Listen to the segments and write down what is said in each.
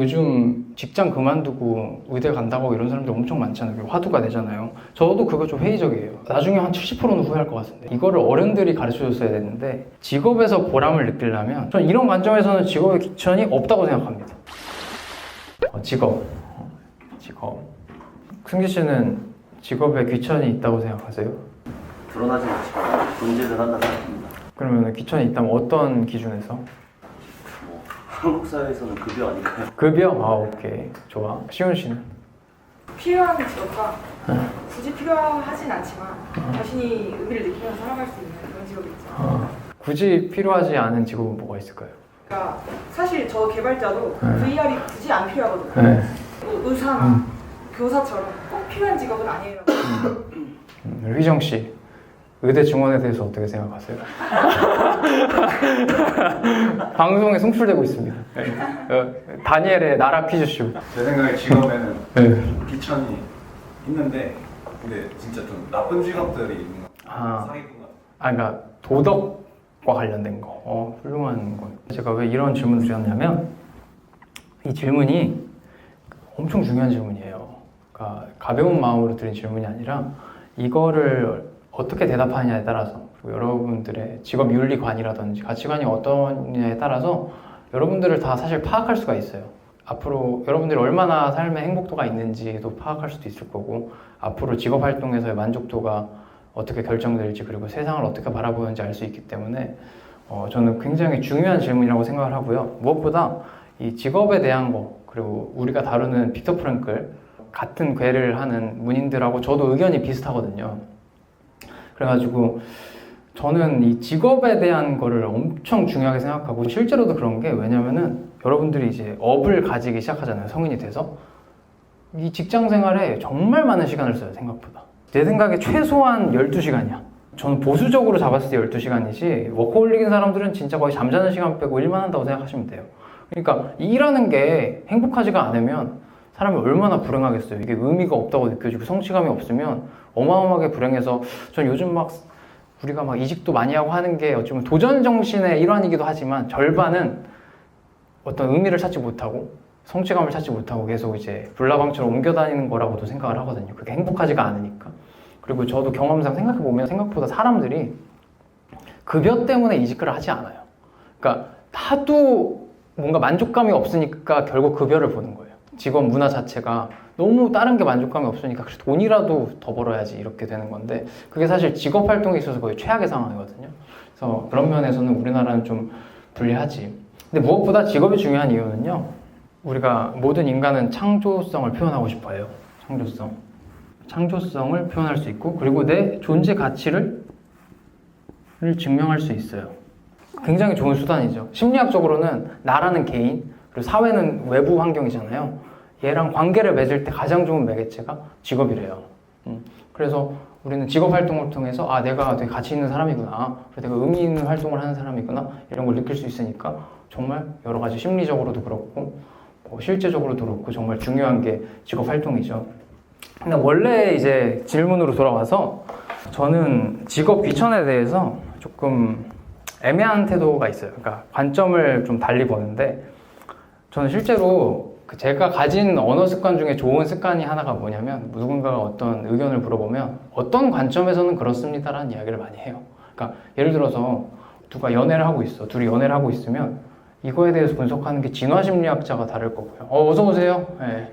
요즘 직장 그만두고 의대 간다고 이런 사람들 엄청 많잖아요. 화두가 되잖아요. 저도 그거 좀 회의적이에요. 나중에 한 70%는 후회할 것 같은데. 이거를 어른들이 가르쳐줬어야 되는데 직업에서 보람을 느끼려면 전 이런 관점에서는 직업의 귀천이 없다고 생각합니다. 직업. 승기 씨는 직업에 귀천이 있다고 생각하세요? 드러나지 않지만 존재를 한다 생각합니다. 그러면 귀천이 있다면 어떤 기준에서? 뭐 한국 사회에서는 급여 아닐까요? 급여? 아, 오케이. 좋아. 시훈 씨는? 필요한 직업과 굳이 필요하진 않지만 자신이 의미를 느끼면서 살아갈 수 있는 그런 직업이 있죠. 굳이 필요하지 않은 직업은 뭐가 있을까요? 그러니까 사실 저 개발자도 VR이 굳이 안 필요하거든요. 네. 뭐 의사나 교사처럼 꼭 필요한 직업은 아니에요. 휘정 씨, 의대 증원에 대해서 어떻게 생각하세요? 방송에 송출되고 있습니다. 다니엘의 나라 퀴즈쇼. 제 생각에 직업에는 네. 귀천이 있는데 근데 진짜 좀 나쁜 직업들이 있는 것 같아요. 아, 사기꾼 같은 그러니까 도덕과 관련된 거. 훌륭한 거. 제가 왜 이런 질문을 드렸냐면 이 질문이 엄청 중요한 질문이에요. 그러니까 가벼운 마음으로 드린 질문이 아니라 이거를 어떻게 대답하느냐에 따라서 그리고 여러분들의 직업 윤리관이라든지 가치관이 어떠냐에 따라서 여러분들을 다 사실 파악할 수가 있어요. 앞으로 여러분들이 얼마나 삶의 행복도가 있는지도 파악할 수도 있을 거고 앞으로 직업 활동에서의 만족도가 어떻게 결정될지 그리고 세상을 어떻게 바라보는지 알 수 있기 때문에 저는 굉장히 중요한 질문이라고 생각을 하고요. 무엇보다 이 직업에 대한 거 그리고 우리가 다루는 빅터 프랭클 같은 궤를 하는 문인들하고 저도 의견이 비슷하거든요. 그래가지고 저는 이 직업에 대한 거를 엄청 중요하게 생각하고 실제로도 그런 게 왜냐면은 여러분들이 이제 업을 가지기 시작하잖아요. 성인이 돼서 이 직장 생활에 정말 많은 시간을 써요. 생각보다 내 생각에 최소한 12시간이야. 저는 보수적으로 잡았을 때 12시간이지 워커홀릭인 사람들은 진짜 거의 잠자는 시간 빼고 일만 한다고 생각하시면 돼요. 그러니까 일하는 게 행복하지가 않으면 사람이 얼마나 불행하겠어요. 이게 의미가 없다고 느껴지고 성취감이 없으면 어마어마하게 불행해서 전 요즘 막 우리가 막 이직도 많이 하고 하는 게 어쩌면 도전 정신의 일환이기도 하지만 절반은 어떤 의미를 찾지 못하고 성취감을 찾지 못하고 계속 이제 불나방처럼 옮겨 다니는 거라고도 생각을 하거든요. 그게 행복하지가 않으니까. 그리고 저도 경험상 생각해보면 생각보다 사람들이 급여 때문에 이직을 하지 않아요. 그러니까 하도 뭔가 만족감이 없으니까 결국 급여를 보는 거예요. 직업 문화 자체가 너무 다른 게 만족감이 없으니까 그래서 돈이라도 더 벌어야지 이렇게 되는 건데 그게 사실 직업 활동에 있어서 거의 최악의 상황이거든요. 그래서 그런 면에서는 우리나라는 좀 불리하지. 근데 무엇보다 직업이 중요한 이유는요. 우리가 모든 인간은 창조성을 표현하고 싶어 해요. 창조성을 표현할 수 있고 그리고 내 존재 가치를 증명할 수 있어요. 굉장히 좋은 수단이죠. 심리학적으로는 나라는 개인 그리고 사회는 외부 환경이잖아요. 얘랑 관계를 맺을 때 가장 좋은 매개체가 직업이래요. 그래서 우리는 직업 활동을 통해서 아 내가 되게 가치 있는 사람이구나 그리고 내가 의미 있는 활동을 하는 사람이구나 이런 걸 느낄 수 있으니까 정말 여러 가지 심리적으로도 그렇고 실제적으로도 그렇고 정말 중요한 게 직업 활동이죠. 근데 원래 이제 질문으로 돌아와서 저는 직업 귀천에 대해서 조금 애매한 태도가 있어요. 그러니까 관점을 좀 달리 보는데 저는 실제로 제가 가진 언어 습관 중에 좋은 습관이 하나가 뭐냐면 누군가가 어떤 의견을 물어보면 어떤 관점에서는 그렇습니다라는 이야기를 많이 해요. 그러니까 예를 들어서 누가 연애를 하고 있어. 둘이 연애를 하고 있으면 이거에 대해서 분석하는 게 진화심리학자가 다를 거고요. 어서 오세요. 네.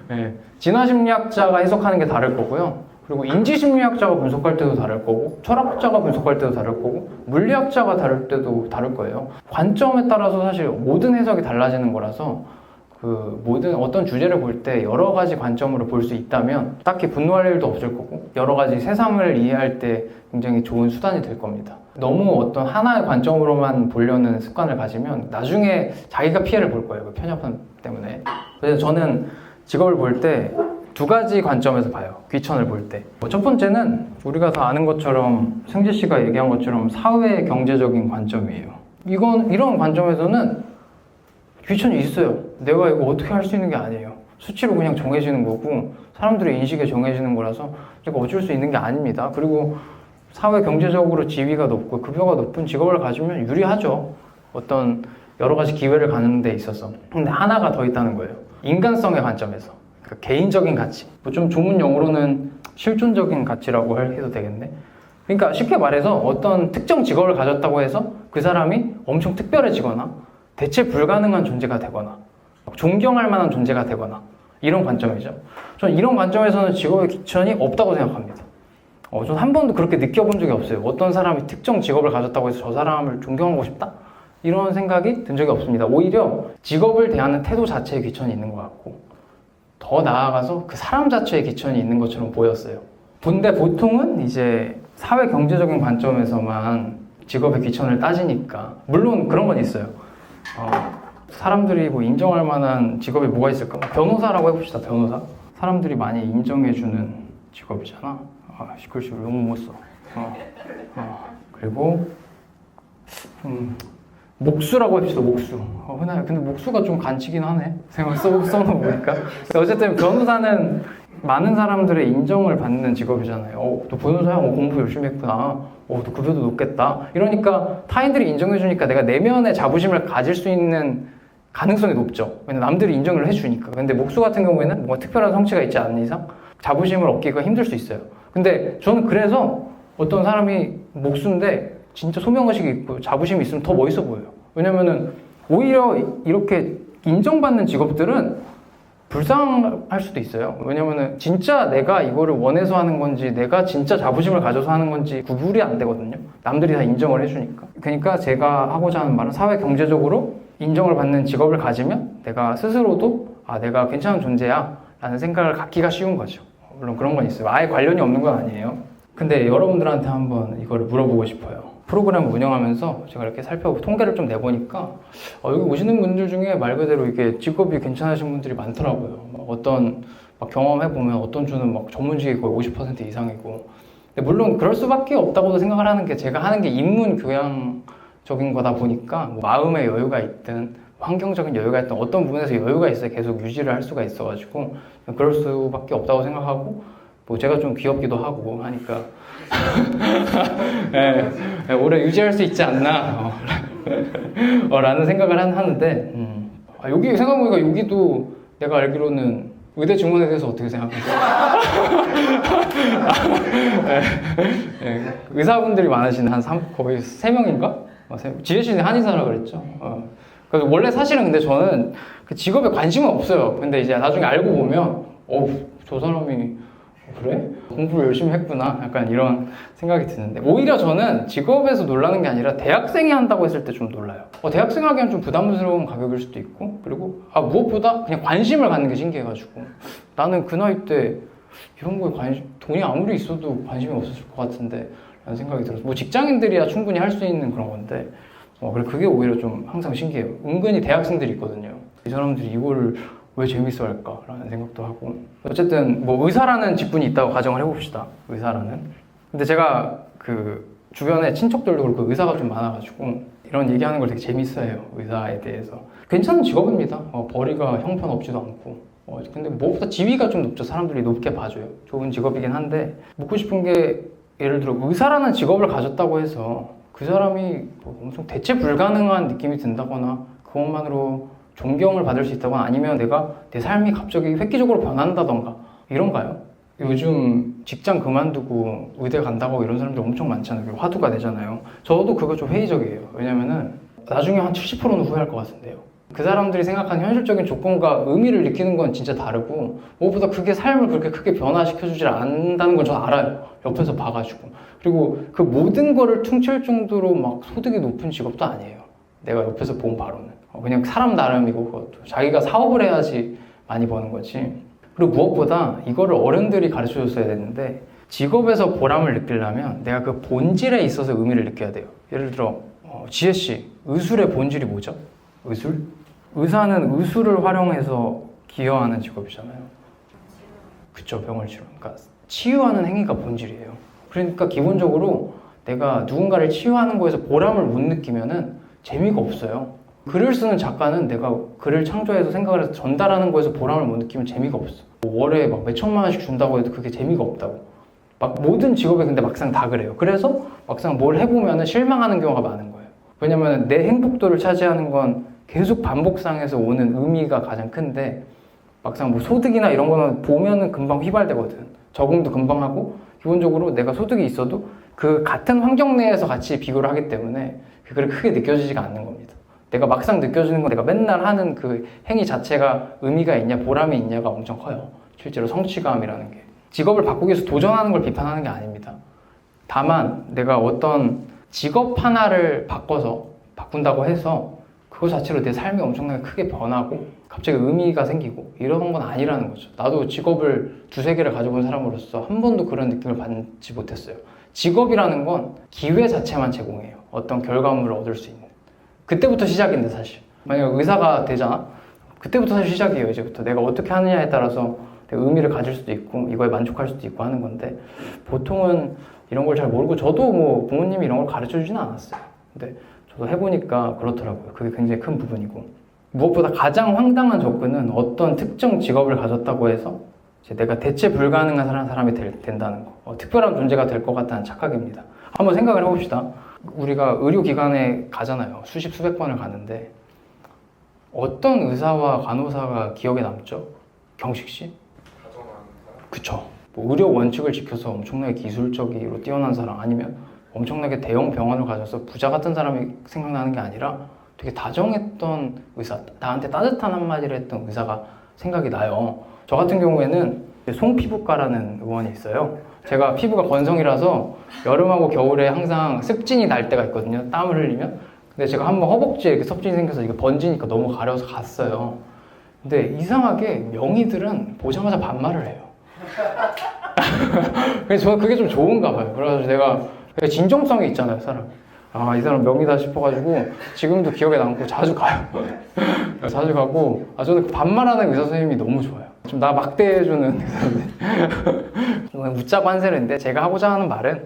네. 진화심리학자가 해석하는 게 다를 거고요. 그리고 인지심리학자가 분석할 때도 다를 거고 철학자가 분석할 때도 다를 거고 물리학자가 다를 때도 다를 거예요. 관점에 따라서 사실 모든 해석이 달라지는 거라서 그 모든 어떤 주제를 볼 때 여러 가지 관점으로 볼 수 있다면 딱히 분노할 일도 없을 거고 여러 가지 세상을 이해할 때 굉장히 좋은 수단이 될 겁니다. 너무 어떤 하나의 관점으로만 보려는 습관을 가지면 나중에 자기가 피해를 볼 거예요. 그 편협함 때문에. 그래서 저는 직업을 볼 때 두 가지 관점에서 봐요. 귀천을 볼 때. 첫 번째는 우리가 다 아는 것처럼 승재 씨가 얘기한 것처럼 사회 경제적인 관점이에요. 이런 관점에서는 귀천이 있어요. 내가 이거 어떻게 할 수 있는 게 아니에요. 수치로 그냥 정해지는 거고 사람들의 인식에 정해지는 거라서 제가 어쩔 수 있는 게 아닙니다. 그리고 사회 경제적으로 지위가 높고 급여가 높은 직업을 가지면 유리하죠. 어떤 여러 가지 기회를 가는 데 있어서. 근데 하나가 더 있다는 거예요. 인간성의 관점에서. 그러니까 개인적인 가치. 뭐 좀 좋은 용어로는 실존적인 가치라고 해도 되겠네. 그러니까 쉽게 말해서 어떤 특정 직업을 가졌다고 해서 그 사람이 엄청 특별해지거나 대체 불가능한 존재가 되거나 존경할 만한 존재가 되거나 이런 관점이죠. 저는 이런 관점에서는 직업의 귀천이 없다고 생각합니다. 저는 한 번도 그렇게 느껴본 적이 없어요. 어떤 사람이 특정 직업을 가졌다고 해서 저 사람을 존경하고 싶다? 이런 생각이 든 적이 없습니다. 오히려 직업을 대하는 태도 자체에 귀천이 있는 것 같고 더 나아가서 그 사람 자체에 귀천이 있는 것처럼 보였어요. 근데 보통은 이제 사회 경제적인 관점에서만 직업의 귀천을 따지니까 물론 그런 건 있어요. 사람들이 뭐 인정할 만한 직업이 뭐가 있을까? 변호사라고 해봅시다. 변호사. 사람들이 많이 인정해주는 직업이잖아. 시끌시끌 너무 못 써. 그리고 목수라고 해봅시다. 목수. 흔해요. 근데 목수가 좀 간치긴 하네. 생각 써놓은 보니까. 어쨌든 변호사는 많은 사람들의 인정을 받는 직업이잖아요. 너 변호사야? 공부 열심히 했구나. 너 급여도 높겠다. 이러니까 타인들이 인정해주니까 내가 내면의 자부심을 가질 수 있는 가능성이 높죠. 왜냐면 남들이 인정을 해주니까. 근데 목수 같은 경우에는 뭔가 특별한 성취가 있지 않는 이상 자부심을 얻기가 힘들 수 있어요. 근데 저는 그래서 어떤 사람이 목수인데 진짜 소명의식이 있고 자부심이 있으면 더 멋있어 보여요. 왜냐면은 오히려 이렇게 인정받는 직업들은 불쌍할 수도 있어요. 왜냐면은 진짜 내가 이거를 원해서 하는 건지 내가 진짜 자부심을 가져서 하는 건지 구분이 안 되거든요. 남들이 다 인정을 해주니까. 그러니까 제가 하고자 하는 말은 사회 경제적으로 인정을 받는 직업을 가지면 내가 스스로도 내가 괜찮은 존재야 라는 생각을 갖기가 쉬운 거죠. 물론 그런 건 있어요. 아예 관련이 없는 건 아니에요. 근데 여러분들한테 한번 이거를 물어보고 싶어요. 프로그램을 운영하면서 제가 이렇게 살펴보고 통계를 좀 내보니까 여기 오시는 분들 중에 말 그대로 이게 직업이 괜찮으신 분들이 많더라고요. 어떤 경험해보면 어떤 주는 막 전문직이 거의 50% 이상이고. 근데 물론 그럴 수밖에 없다고도 생각을 하는 게 제가 하는 게 인문 교양적인 거다 보니까 뭐 마음의 여유가 있든 환경적인 여유가 있든 어떤 부분에서 여유가 있어야 계속 유지를 할 수가 있어가지고 그럴 수밖에 없다고 생각하고 뭐 제가 좀 귀엽기도 하고 하니까 네, 오래 유지할 수 있지 않나 라는 생각을 하는데 여기 생각해보니까 여기도 내가 알기로는 의대 증원에 대해서 어떻게 생각하세요? 네, 의사분들이 많으신 거의 3명인가? 지혜 씨는 한의사라 그랬죠. 그래서 원래 사실은 근데 저는 그 직업에 관심은 없어요. 근데 이제 나중에 알고 보면 저 사람이 그래? 공부를 열심히 했구나. 약간 이런 생각이 드는데 오히려 저는 직업에서 놀라는 게 아니라 대학생이 한다고 했을 때 좀 놀라요. 대학생 하기엔 좀 부담스러운 가격일 수도 있고 그리고 무엇보다 그냥 관심을 갖는 게 신기해가지고 나는 그 나이 때 이런 거에 돈이 아무리 있어도 관심이 없었을 것 같은데 라는 생각이 들어서 뭐 직장인들이야 충분히 할 수 있는 그런 건데 그래서 그게 오히려 좀 항상 신기해요. 은근히 대학생들이 있거든요. 이 사람들이 이거를 왜 재밌어 할까라는 생각도 하고 어쨌든 뭐 의사라는 직군이 있다고 가정을 해봅시다. 의사라는. 근데 제가 그 주변에 친척들도 그렇고 의사가 좀 많아가지고 이런 얘기하는 걸 되게 재밌어해요. 의사에 대해서. 괜찮은 직업입니다. 벌이가 형편없지도 않고 근데 무엇보다 지위가 좀 높죠. 사람들이 높게 봐줘요. 좋은 직업이긴 한데 묻고 싶은 게 예를 들어 의사라는 직업을 가졌다고 해서 그 사람이 뭐 엄청 대체 불가능한 느낌이 든다거나 그것만으로 존경을 받을 수 있다거나 아니면 내가 내 삶이 갑자기 획기적으로 변한다던가 이런가요? 요즘 직장 그만두고 의대 간다고 이런 사람들 엄청 많잖아요. 화두가 되잖아요. 저도 그거 좀 회의적이에요. 왜냐면은 나중에 한 70%는 후회할 것 같은데요. 그 사람들이 생각하는 현실적인 조건과 의미를 느끼는 건 진짜 다르고 무엇보다 그게 삶을 그렇게 크게 변화시켜주질 않는다는 건 저는 알아요. 옆에서 봐가지고. 그리고 그 모든 거를 퉁칠 정도로 막 소득이 높은 직업도 아니에요. 내가 옆에서 본 바로는. 그냥 사람 나름이고 그것도 자기가 사업을 해야지 많이 버는 거지. 그리고 무엇보다 이거를 어른들이 가르쳐줬어야 되는데 직업에서 보람을 느끼려면 내가 그 본질에 있어서 의미를 느껴야 돼요. 예를 들어 지혜 씨, 의술의 본질이 뭐죠? 의술? 의사는 의술을 활용해서 기여하는 직업이잖아요. 그쵸, 병을 치료. 그러니까 치유하는 행위가 본질이에요. 그러니까 기본적으로 내가 누군가를 치유하는 거에서 보람을 못 느끼면은 재미가 없어요. 글을 쓰는 작가는 내가 글을 창조해서 생각을 해서 전달하는 거에서 보람을 못 느끼면 재미가 없어. 월에 막 몇천만 원씩 준다고 해도 그게 재미가 없다고. 막 모든 직업에 근데 막상 다 그래요. 그래서 막상 뭘 해보면 실망하는 경우가 많은 거예요. 왜냐면 내 행복도를 차지하는 건 계속 반복상에서 오는 의미가 가장 큰데 막상 뭐 소득이나 이런 거는 보면은 금방 휘발되거든. 적응도 금방 하고 기본적으로 내가 소득이 있어도 그 같은 환경 내에서 같이 비교를 하기 때문에 그게 크게 느껴지지가 않는 겁니다. 내가 막상 느껴지는 건 내가 맨날 하는 그 행위 자체가 의미가 있냐 보람이 있냐가 엄청 커요. 실제로 성취감이라는 게. 직업을 바꾸기 위해서 도전하는 걸 비판하는 게 아닙니다. 다만 내가 어떤 직업 하나를 바꾼다고 해서 그거 자체로 내 삶이 엄청나게 크게 변하고 갑자기 의미가 생기고 이런 건 아니라는 거죠. 나도 직업을 두세 개를 가져본 사람으로서 한 번도 그런 느낌을 받지 못했어요. 직업이라는 건 기회 자체만 제공해요. 어떤 결과물을 얻을 수 있는. 그때부터 시작인데 사실. 만약 의사가 되잖아? 그때부터 사실 시작이에요. 이제부터 내가 어떻게 하느냐에 따라서 내가 의미를 가질 수도 있고 이거에 만족할 수도 있고 하는 건데 보통은 이런 걸 잘 모르고 저도 뭐 부모님이 이런 걸 가르쳐 주지는 않았어요. 근데 저도 해보니까 그렇더라고요. 그게 굉장히 큰 부분이고 무엇보다 가장 황당한 접근은 어떤 특정 직업을 가졌다고 해서 이제 내가 대체 불가능한 사람이 된다는 거. 특별한 존재가 될 것 같다는 착각입니다. 한번 생각을 해봅시다. 우리가 의료기관에 가잖아요. 수십 수백 번을 가는데 어떤 의사와 간호사가 기억에 남죠? 경식 씨? 그쵸. 뭐 의료 원칙을 지켜서 엄청나게 기술적으로 뛰어난 사람 아니면 엄청나게 대형 병원을 가져서 부자 같은 사람이 생각나는 게 아니라 되게 다정했던 의사, 나한테 따뜻한 한마디를 했던 의사가 생각이 나요. 저 같은 경우에는 송피부과라는 의원이 있어요. 제가 피부가 건성이라서 여름하고 겨울에 항상 습진이 날 때가 있거든요. 땀을 흘리면. 근데 제가 한번 허벅지에 이렇게 섭진이 생겨서 이게 번지니까 너무 가려서 갔어요. 근데 이상하게 명의들은 보자마자 반말을 해요. 그래서 저는 그게 좀 좋은가 봐요. 그래가지고 내가 진정성이 있잖아요, 사람. 아, 이 사람 명의다 싶어가지고 지금도 기억에 남고 자주 가요. 자주 가고, 저는 반말하는 의사 선생님이 너무 좋아요. 좀 나 막대해주는 웃자고 한 세례인데 제가 하고자 하는 말은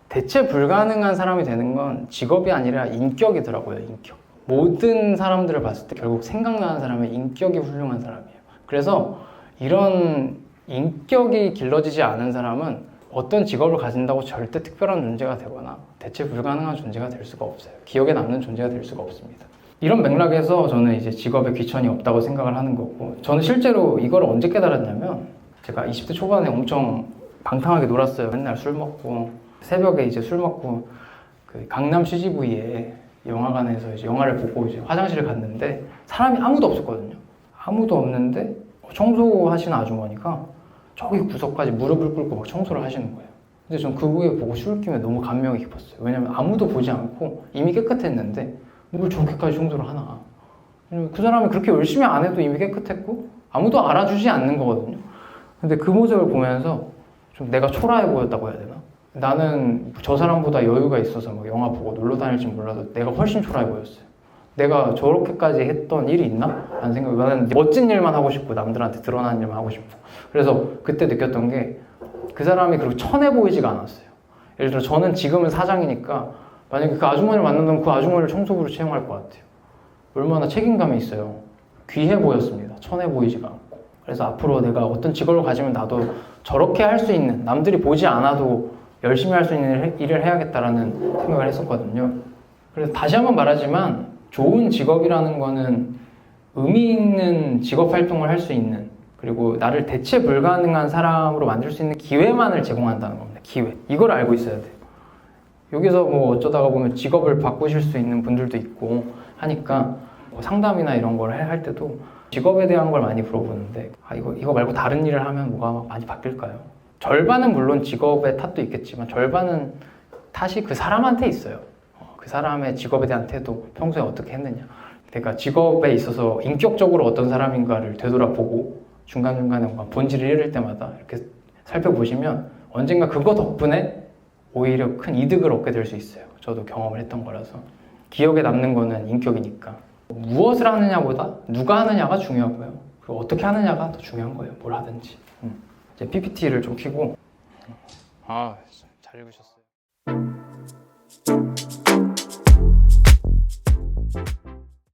대체 불가능한 사람이 되는 건 직업이 아니라 인격이더라고요. 인격. 모든 사람들을 봤을 때 결국 생각나는 사람은 인격이 훌륭한 사람이에요. 그래서 이런 인격이 길러지지 않은 사람은 어떤 직업을 가진다고 절대 특별한 존재가 되거나 대체 불가능한 존재가 될 수가 없어요. 기억에 남는 존재가 될 수가 없습니다. 이런 맥락에서 저는 이제 직업에 귀천이 없다고 생각을 하는 거고, 저는 실제로 이걸 언제 깨달았냐면 제가 20대 초반에 엄청 방탕하게 놀았어요. 맨날 술 먹고 새벽에 이제 술 먹고 그 강남 CGV에 영화관에서 이제 영화를 보고 이제 화장실을 갔는데 사람이 아무도 없었거든요. 아무도 없는데 청소하시는 아주머니가 저기 구석까지 무릎을 꿇고 막 청소를 하시는 거예요. 근데 전 그거에 보고 술김에 너무 감명이 깊었어요. 왜냐면 아무도 보지 않고 이미 깨끗했는데 뭘 저렇게까지 청소를 하나. 그 사람이 그렇게 열심히 안 해도 이미 깨끗했고 아무도 알아주지 않는 거거든요. 근데 그 모습을 보면서 좀 내가 초라해 보였다고 해야 되나? 나는 저 사람보다 여유가 있어서 막 영화 보고 놀러 다닐지 몰라도 내가 훨씬 초라해 보였어요. 내가 저렇게까지 했던 일이 있나? 라는 생각이. 나는 멋진 일만 하고 싶고 남들한테 드러나는 일만 하고 싶고. 그래서 그때 느꼈던 게 그 사람이 그렇게 천해 보이지가 않았어요. 예를 들어 저는 지금은 사장이니까 만약에 그 아주머니를 만난다면 그 아주머니를 청소부로 채용할 것 같아요. 얼마나 책임감이 있어요. 귀해 보였습니다. 천해 보이지가 않고. 그래서 앞으로 내가 어떤 직업을 가지면 나도 저렇게 할 수 있는, 남들이 보지 않아도 열심히 할 수 있는 일을 해야겠다라는 생각을 했었거든요. 그래서 다시 한번 말하지만 좋은 직업이라는 거는 의미 있는 직업 활동을 할 수 있는, 그리고 나를 대체 불가능한 사람으로 만들 수 있는 기회만을 제공한다는 겁니다. 기회. 이걸 알고 있어야 돼요. 여기서 뭐 어쩌다가 보면 직업을 바꾸실 수 있는 분들도 있고 하니까 뭐 상담이나 이런 걸 할 때도 직업에 대한 걸 많이 물어보는데 이거 말고 다른 일을 하면 뭐가 많이 바뀔까요? 절반은 물론 직업의 탓도 있겠지만 절반은 탓이 그 사람한테 있어요. 그 사람의 직업에 대한 태도, 평소에 어떻게 했느냐. 그러니까 직업에 있어서 인격적으로 어떤 사람인가를 되돌아보고 중간중간에 본질을 잃을 때마다 이렇게 살펴보시면 언젠가 그거 덕분에 오히려 큰 이득을 얻게 될 수 있어요. 저도 경험을 했던 거라서. 기억에 남는 거는 인격이니까. 무엇을 하느냐보다 누가 하느냐가 중요하고요. 그리고 어떻게 하느냐가 더 중요한 거예요. 뭘 하든지. 이제 PPT를 좀 켜고. 잘 읽으셨어요.